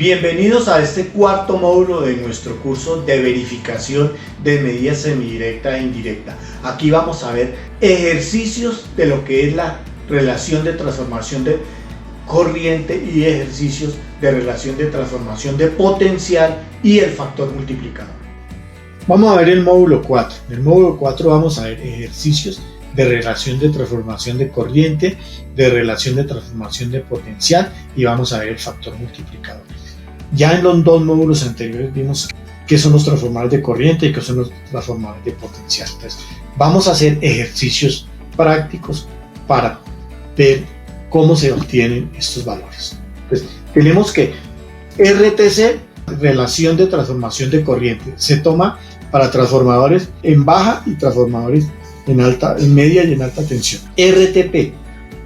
Bienvenidos a este cuarto módulo de nuestro curso de verificación de medidas semidirecta e indirecta. Aquí vamos a ver ejercicios de lo que es la relación de transformación de corriente y ejercicios de relación de transformación de potencial y el factor multiplicador. Vamos a ver el módulo 4. En el módulo 4 vamos a ver ejercicios de relación de transformación de corriente, de relación de transformación de potencial y vamos a ver el factor multiplicador. Ya en los dos módulos anteriores vimos qué son los transformadores de corriente y qué son los transformadores de potencial. Entonces, vamos a hacer ejercicios prácticos para ver cómo se obtienen estos valores. Entonces, tenemos que RTC, relación de transformación de corriente, se toma para transformadores en baja y transformadores en media y en alta tensión. RTP,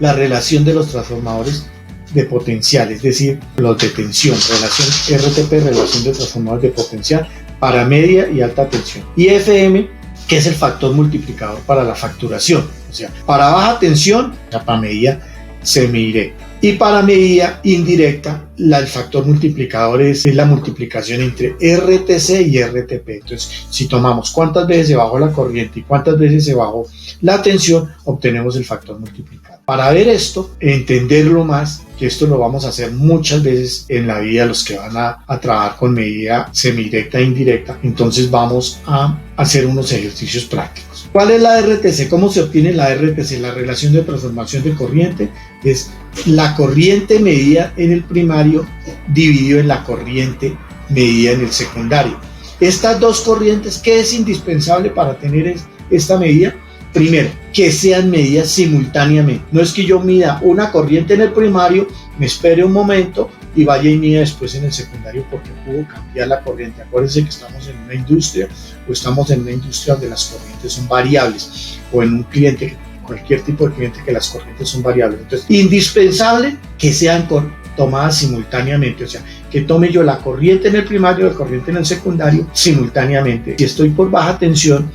la relación de los transformadores de potencial, es decir, los de tensión, relación RTP, relación de transformadores de potencial para media y alta tensión. Y FM, que es el factor multiplicador para la facturación, o sea, para baja tensión, para medida semidirecta. Y para medida indirecta, el factor multiplicador es la multiplicación entre RTC y RTP. Entonces, si tomamos cuántas veces se bajó la corriente y cuántas veces se bajó la tensión, obtenemos el factor multiplicador. Para ver esto, entenderlo más, que esto lo vamos a hacer muchas veces en la vida los que van a trabajar con medida semidirecta e indirecta, entonces vamos a hacer unos ejercicios prácticos. ¿Cuál es la RTC? ¿Cómo se obtiene la RTC? La relación de transformación de corriente es la corriente medida en el primario dividido en la corriente medida en el secundario. Estas dos corrientes, ¿qué es indispensable para tener esta medida? Primero, que sean medidas simultáneamente. No es que yo mida una corriente en el primario, me espere un momento y vaya y mida después en el secundario porque puedo cambiar la corriente. Acuérdense que estamos en una industria o estamos en una industria donde las corrientes son variables o en un cliente, cualquier tipo de cliente que las corrientes son variables. Entonces, indispensable que sean tomadas simultáneamente, o sea, que tome yo la corriente en el primario y la corriente en el secundario simultáneamente. Si estoy por baja tensión,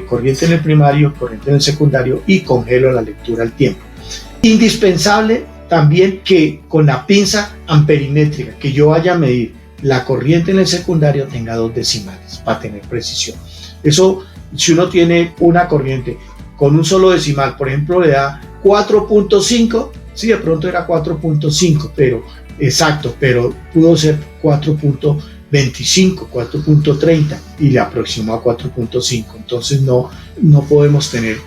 corriente en el primario, corriente en el secundario y congelo la lectura al tiempo. Indispensable también que con la pinza amperimétrica que yo vaya a medir la corriente en el secundario tenga 2 decimales para tener precisión. Eso, si uno tiene una corriente con un solo decimal, por ejemplo, le da 4.5, sí, de pronto era 4.5, pero exacto, pero pudo ser 4.25, 4.30 y le aproximó a 4.5. Entonces no podemos tener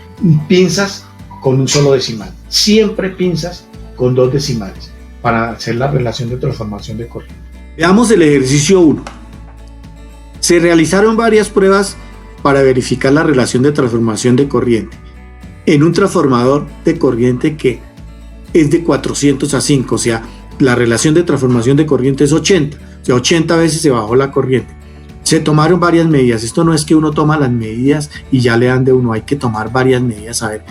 pinzas con un solo decimal. Siempre pinzas con 2 decimales para hacer la relación de transformación de corriente. Veamos el ejercicio 1. Se realizaron varias pruebas para verificar la relación de transformación de corriente en un transformador de corriente que es de 400 a 5, o sea, la relación de transformación de corriente es 80, o sea, 80 veces se bajó la corriente. Se tomaron varias medidas. Esto no es que uno toma las medidas y ya le dan de uno, hay que tomar varias medidas a ver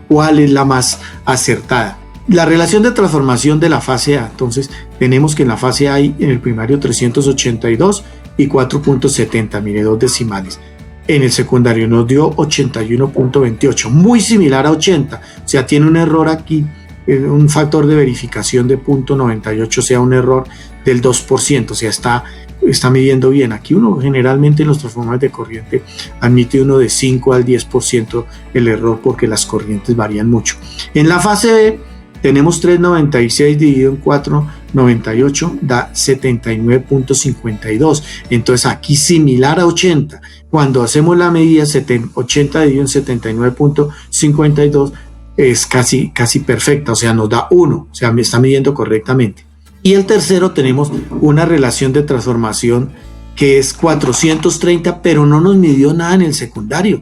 cuál es la más acertada. La relación de transformación de la fase A, entonces tenemos que en la fase A hay en el primario 382 y 4.70, mire, 2 decimales. En el secundario nos dio 81.28, muy similar a 80, o sea, tiene un error aquí, un factor de verificación de 0.98, o sea, un error del 2%, o sea, está midiendo bien. Aquí uno generalmente en los transformadores de corriente admite uno de 5 al 10% el error porque las corrientes varían mucho. En la fase B tenemos 396 dividido en 498 da 79.52, entonces aquí similar a 80. Cuando hacemos la medida 80 dividido en 79.52 es casi perfecta, o sea, nos da 1, o sea, me está midiendo correctamente. Y el tercero tenemos una relación de transformación que es 430, pero no nos midió nada en el secundario.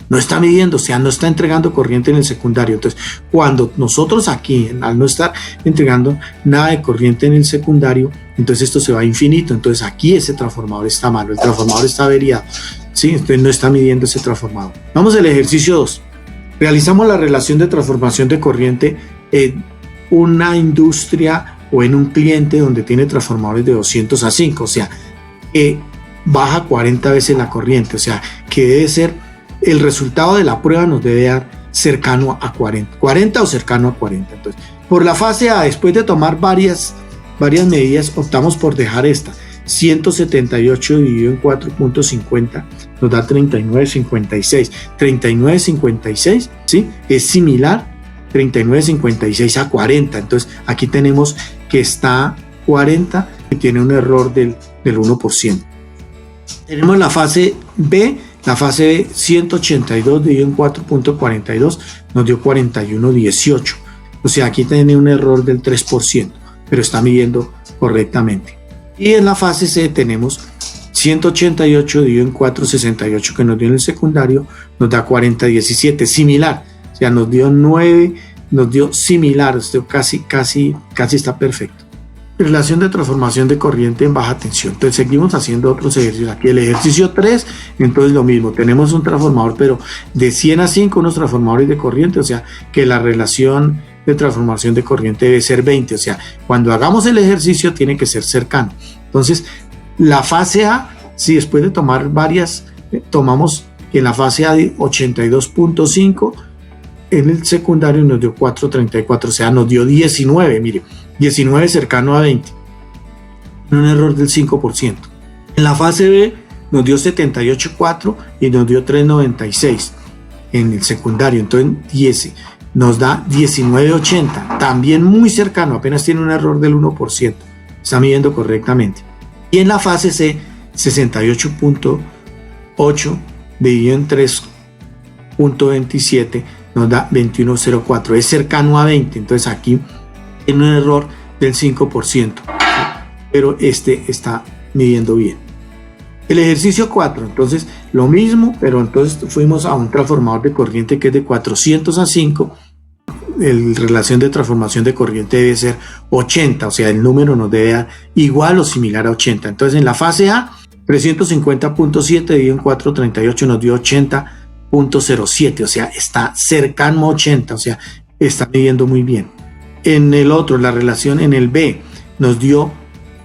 No está midiendo, o sea, no está entregando corriente en el secundario. Entonces, cuando nosotros aquí, al no estar entregando nada de corriente en el secundario, entonces esto se va a infinito. Entonces aquí ese transformador está malo, el transformador está averiado, ¿sí? Entonces no está midiendo ese transformador. Vamos al ejercicio 2. Realizamos la relación de transformación de corriente en una industria o en un cliente donde tiene transformadores de 200 a 5, o sea, baja 40 veces la corriente, o sea, que debe ser, el resultado de la prueba nos debe dar cercano a 40 o cercano a 40. Entonces, por la fase A, después de tomar varias varias medidas, optamos por dejar esta. 178 dividido en 4.50 nos da 39.56. 39.56, ¿sí? Es similar 39.56 a 40. Entonces aquí tenemos que está 40 y tiene un error del 1%. Tenemos la fase B. La fase B, 182 dividido en 4.42 nos dio 41.18. O sea, aquí tiene un error del 3%, pero está midiendo correctamente. Y en la fase C tenemos 188 dividido en 4.68 que nos dio en el secundario, nos da 40.17, similar. O sea, nos dio 9, nos dio similar, casi está perfecto. Relación de transformación de corriente en baja tensión. Entonces seguimos haciendo otros ejercicios. Aquí el ejercicio 3, entonces lo mismo, tenemos un transformador pero de 100 a 5, unos transformadores de corriente, o sea que la relación de transformación de corriente debe ser 20, o sea, cuando hagamos el ejercicio tiene que ser cercano. Entonces la fase A, si después de tomar varias, tomamos en la fase A de 82.5, en el secundario nos dio 4.34, o sea nos dio 19, mire, 19 cercano a 20, un error del 5%. En la fase B nos dio 78.4 y nos dio 3.96 en el secundario, entonces 10 nos da 19.80, también muy cercano, apenas tiene un error del 1%, está midiendo correctamente. Y en la fase C, 68.8 dividido en 3.27 nos da 21.04, es cercano a 20, entonces aquí tiene un error del 5%, pero este está midiendo bien. El ejercicio 4, entonces lo mismo, pero entonces fuimos a un transformador de corriente que es de 400 a 5, la relación de transformación de corriente debe ser 80, o sea el número nos debe dar igual o similar a 80. Entonces en la fase A, 350.7 dividido en 4.38 nos dio 80.07, o sea está cercano a 80, o sea está midiendo muy bien. En el otro, la relación en el B, nos dio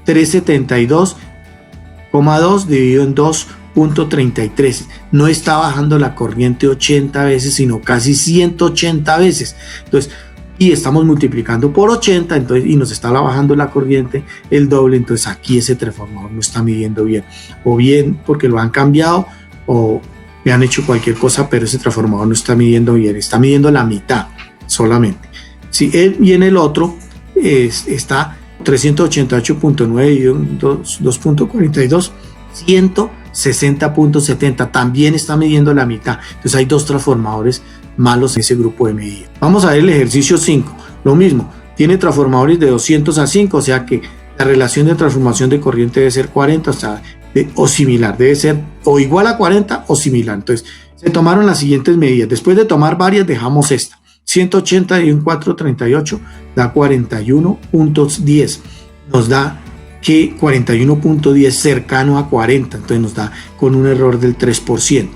372,2 dividido en 2.33. No está bajando la corriente 80 veces, sino casi 180 veces. Entonces, y estamos multiplicando por 80, entonces, y nos está bajando la corriente el doble. Entonces, aquí ese transformador no está midiendo bien. O bien porque lo han cambiado, o le han hecho cualquier cosa, pero ese transformador no está midiendo bien. Está midiendo la mitad solamente. Sí, y en el otro está 388.9 dividido en 2.42, 160.70, también está midiendo la mitad. Entonces hay dos transformadores malos en ese grupo de medida. Vamos a ver el ejercicio 5, lo mismo, tiene transformadores de 200 a 5, o sea que la relación de transformación de corriente debe ser 40, o similar, debe ser o igual a 40 o similar. Entonces se tomaron las siguientes medidas, después de tomar varias dejamos esta. 180 y un 438 da 41.10, nos da que 41.10 cercano a 40, entonces nos da con un error del 3%.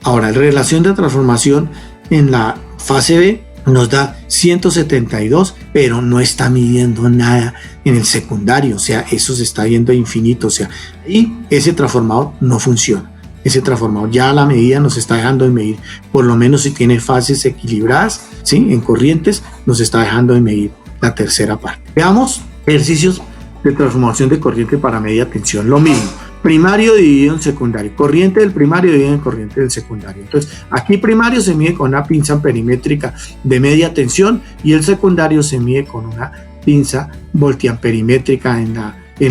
Ahora, la relación de transformación en la fase B nos da 172, pero no está midiendo nada en el secundario, o sea, eso se está yendo a infinito, o sea, ahí ese transformador no funciona. Ese transformador ya a la medida nos está dejando de medir, por lo menos si tiene fases equilibradas, ¿sí? En corrientes nos está dejando de medir la tercera parte. Veamos ejercicios de transformación de corriente para media tensión, lo mismo, primario dividido en secundario, corriente del primario dividido en corriente del secundario. Entonces aquí primario se mide con una pinza perimétrica de media tensión y el secundario se mide con una pinza voltiamperimétrica en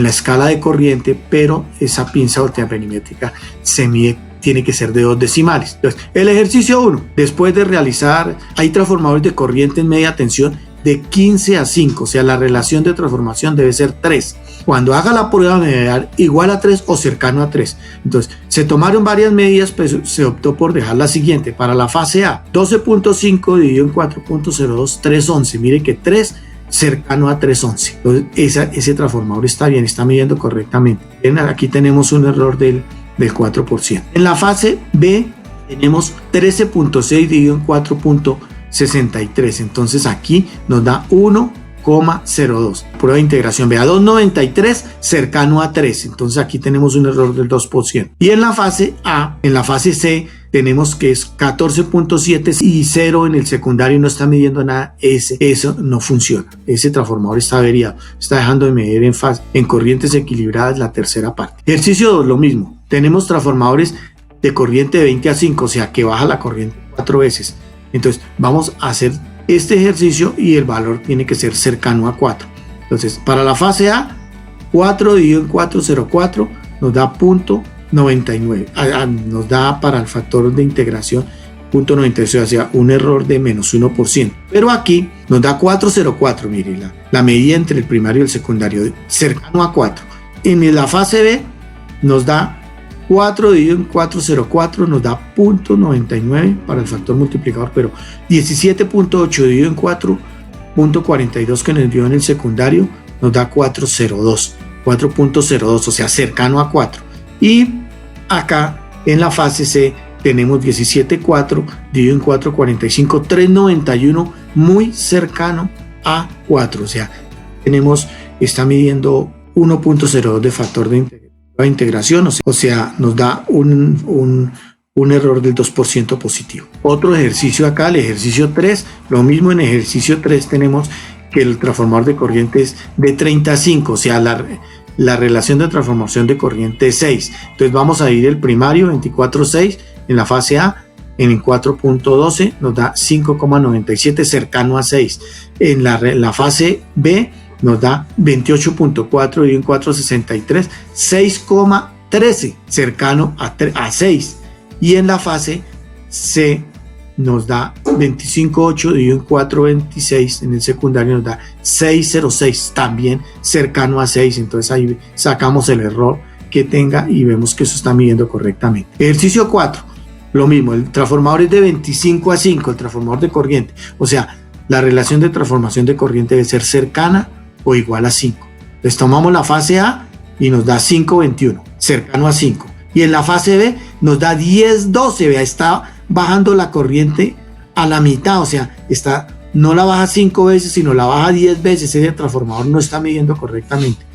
la escala de corriente, pero esa pinza voltiamperimétrica se mide, tiene que ser de 2 decimales. Entonces, el ejercicio 1, después de realizar, hay transformadores de corriente en media tensión de 15 a 5, o sea, la relación de transformación debe ser 3. Cuando haga la prueba me debe dar igual a 3 o cercano a 3. Entonces, se tomaron varias medidas, pues se optó por dejar la siguiente. Para la fase A, 12.5 dividido en 4.02, 311. Mire que 3 cercano a 311. Entonces ese transformador está bien, está midiendo correctamente. Aquí tenemos un error del 4%. En la fase B tenemos 13.6 dividido en 4.63. Entonces aquí nos da 1,02. Prueba de integración. Vea, 2,93 cercano a 3. Entonces aquí tenemos un error del 2%. Y en la fase A, en la fase C, tenemos que es 14.7 y 0 en el secundario no está midiendo nada, eso no funciona. Ese transformador está averiado, está dejando de medir en corrientes equilibradas la tercera parte. Ejercicio 2, lo mismo. Tenemos transformadores de corriente de 20 a 5, o sea que baja la corriente 4 veces. Entonces vamos a hacer este ejercicio y el valor tiene que ser cercano a 4. Entonces para la fase A, 4 dividido en 4,04 nos da 0.99, nos da para el factor de integración 0.96, o sea un error de menos 1%, pero aquí nos da 4,04, mire la medida entre el primario y el secundario cercano a 4. En la fase B nos da 4 dividido en 4,04 nos da 0.99 para el factor multiplicador, pero 17.8 dividido en 4.42 que nos dio en el secundario nos da 4.02, o sea cercano a 4. Y acá en la fase C tenemos 17.4 dividido en 4.45, 3.91, muy cercano a 4, o sea está midiendo 1.02 de factor de integración, o sea nos da un error del 2% positivo. Otro ejercicio acá, el ejercicio 3, lo mismo. En ejercicio 3 tenemos que el transformador de corriente es de 30 a 5, o sea la relación de transformación de corriente es 6. Entonces vamos a ir el primario 24.6 en la fase A, en 4.12 nos da 5.97 cercano a 6. En la fase B nos da 28.4 dividido en 4.63, 6.13 cercano a 6. Y en la fase C nos da 25.8 dividido en 4.26, en el secundario nos da 6.06, también cercano a 6. Entonces ahí sacamos el error que tenga y vemos que eso está midiendo correctamente. Ejercicio 4, lo mismo, el transformador es de 25 a 5, el transformador de corriente, o sea la relación de transformación de corriente debe ser cercana o igual a 5. Entonces tomamos la fase A y nos da 5.21, cercano a 5. Y en la fase B nos da 10.12, vea, está bajando la corriente a la mitad, o sea, no la baja 5 veces, sino la baja 10 veces. Ese transformador no está midiendo correctamente.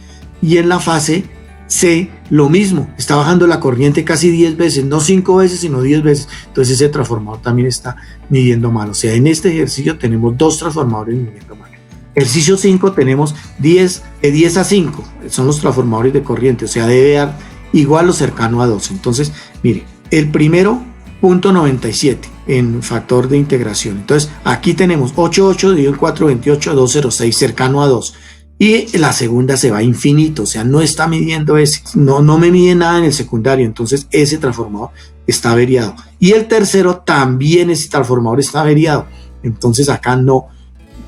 Y en la fase C, lo mismo, está bajando la corriente casi 10 veces, no 5 veces, sino 10 veces. Entonces ese transformador también está midiendo mal. O sea, en este ejercicio tenemos dos transformadores midiendo mal. Ejercicio 5 tenemos de 10 a 5, son los transformadores de corriente, o sea, debe dar igual o cercano a 2. Entonces, mire, el primero 0.97 en factor de integración. Entonces, aquí tenemos 8.8 dividido en 4.28, 2.06, cercano a 2. Y la segunda se va a infinito, o sea, no está midiendo ese, no me mide nada en el secundario, entonces ese transformador está averiado. Y el tercero también, ese transformador está averiado. Entonces acá no,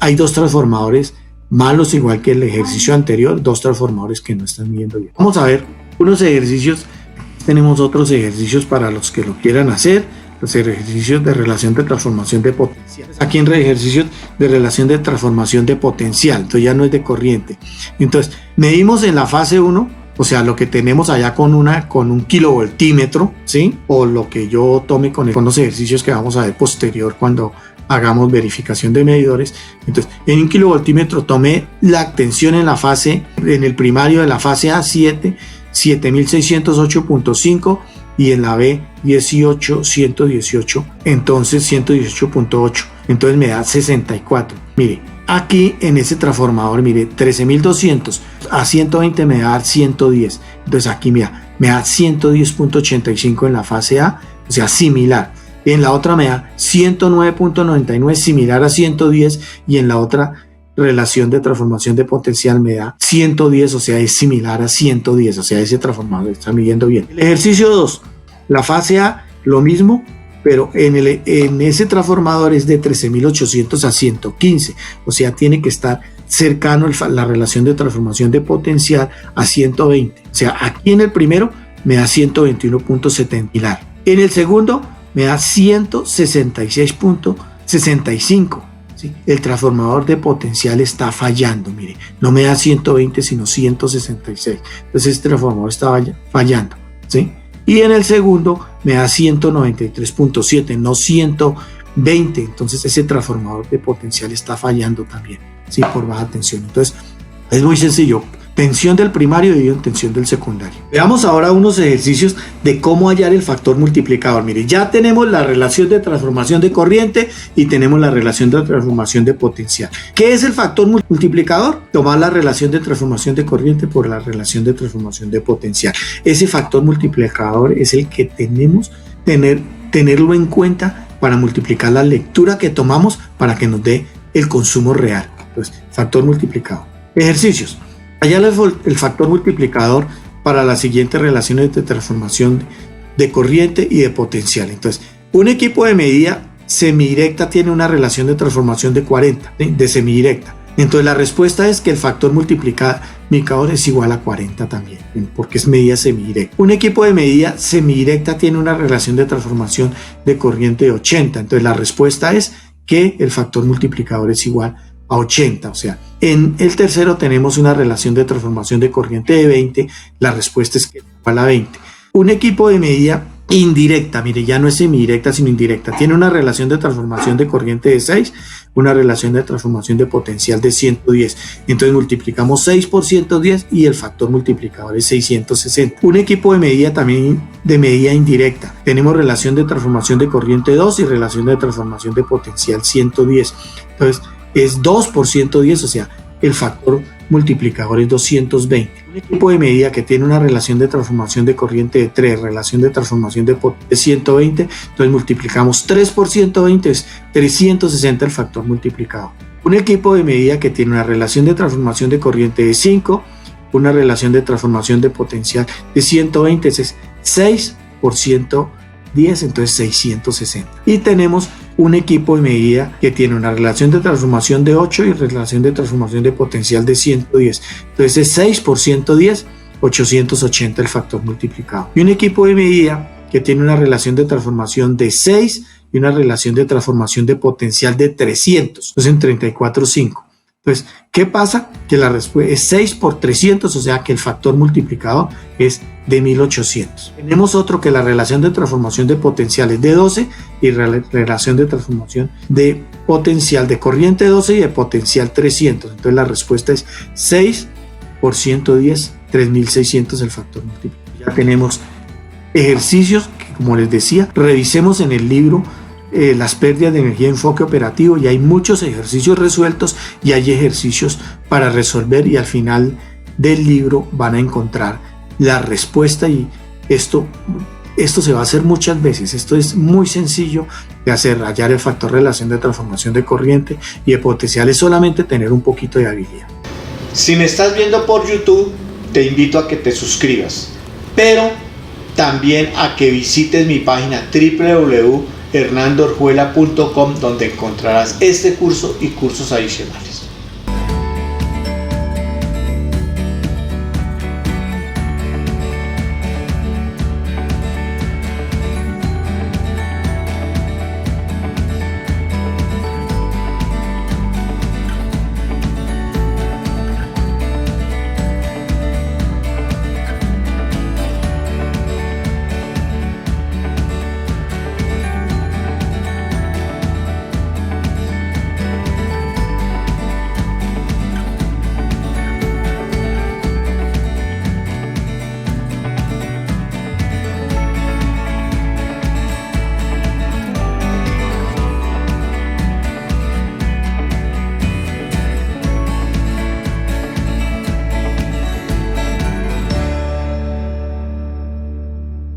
hay dos transformadores malos, igual que el ejercicio anterior, dos transformadores que no están midiendo bien. Vamos a ver unos ejercicios. Tenemos otros ejercicios para los que lo quieran hacer, los ejercicios de relación de transformación de potencial. Aquí en ejercicios de relación de transformación de potencial, entonces ya no es de corriente. Entonces medimos en la fase 1, o sea, lo que tenemos allá con un kilovoltímetro, ¿sí? O lo que yo tome con los ejercicios que vamos a ver posterior cuando hagamos verificación de medidores. Entonces, en un kilovoltímetro tomé la tensión en el primario de la fase A 7608.5 y en la B 118, entonces 118.8, entonces me da 64. Mire, aquí en ese transformador, mire, 13200 a 120 me da 110, entonces aquí mira, me da 110.85 en la fase A, o sea, similar. En la otra me da 109.99, similar a 110, y en la otra relación de transformación de potencial me da 110, o sea, es similar a 110, o sea, ese transformador está midiendo bien. El ejercicio 2, la fase A, lo mismo, pero en ese transformador es de 13.800 a 115, o sea, tiene que estar cercano la relación de transformación de potencial a 120, o sea, aquí en el primero me da 121.70, en el segundo me da 166.65. ¿sí? El transformador de potencial está fallando, mire, no me da 120 sino 166, entonces este transformador está fallando, ¿sí? Y en el segundo me da 193.7, no 120, entonces ese transformador de potencial está fallando también, ¿sí? Por baja tensión. Entonces es muy sencillo, tensión del primario dividido en tensión del secundario. Veamos ahora unos ejercicios de cómo hallar el factor multiplicador. Mire, ya tenemos la relación de transformación de corriente y tenemos la relación de transformación de potencial. ¿Qué es el factor multiplicador? Tomar la relación de transformación de corriente por la relación de transformación de potencial. Ese factor multiplicador es el que tenemos tenerlo en cuenta para multiplicar la lectura que tomamos para que nos dé el consumo real. Entonces, factor multiplicador. Ejercicios. Hallar el factor multiplicador para las siguientes relaciones de transformación de corriente y de potencial. Entonces, un equipo de medida semidirecta tiene una relación de transformación de 40, ¿sí? De semidirecta. Entonces, la respuesta es que el factor multiplicador es igual a 40 también, porque es medida semidirecta. Un equipo de medida semidirecta tiene una relación de transformación de corriente de 80. Entonces, la respuesta es que el factor multiplicador es igual a 80. O sea, en el tercero tenemos una relación de transformación de corriente de 20. La respuesta es que es igual a 20. Un equipo de medida indirecta, mire, ya no es semidirecta sino indirecta, tiene una relación de transformación de corriente de 6, una relación de transformación de potencial de 110. Entonces multiplicamos 6 por 110 y el factor multiplicador es 660. Un equipo de medida también de medida indirecta, tenemos relación de transformación de corriente 2 y relación de transformación de potencial 110. Entonces es 2 por 110, o sea, el factor multiplicador es 220. Un equipo de medida que tiene una relación de transformación de corriente de 3, relación de transformación de 120, entonces multiplicamos 3 por 120, es 360 el factor multiplicador. Un equipo de medida que tiene una relación de transformación de corriente de 5, una relación de transformación de potencial de 120, es 6 por 110, entonces 660. Y tenemos un equipo de medida que tiene una relación de transformación de 8 y relación de transformación de potencial de 110. Entonces es 6 por 110, 880 el factor multiplicador. Y un equipo de medida que tiene una relación de transformación de 6 y una relación de transformación de potencial de 300. Entonces en 34,5. Entonces, ¿qué pasa? Que la respuesta es 6 por 300, o sea que el factor multiplicador es de 1800. Tenemos otro que la relación de transformación de potencial es de 12 y relación de transformación de potencial de corriente 12 y de potencial 300. Entonces la respuesta es 6 por 110, 3600 el factor multiplicador. Ya tenemos ejercicios que, como les decía, revisemos en el libro las pérdidas de energía de enfoque operativo, y hay muchos ejercicios resueltos y hay ejercicios para resolver, y al final del libro van a encontrar la respuesta. Y esto se va a hacer muchas veces. Esto es muy sencillo de hacer. Hallar el factor relación de transformación de corriente y de potencial es solamente tener un poquito de habilidad. Si me estás viendo por YouTube, te invito a que te suscribas, pero también a que visites mi página www.hernandoorjuela.com, donde encontrarás este curso y cursos adicionales.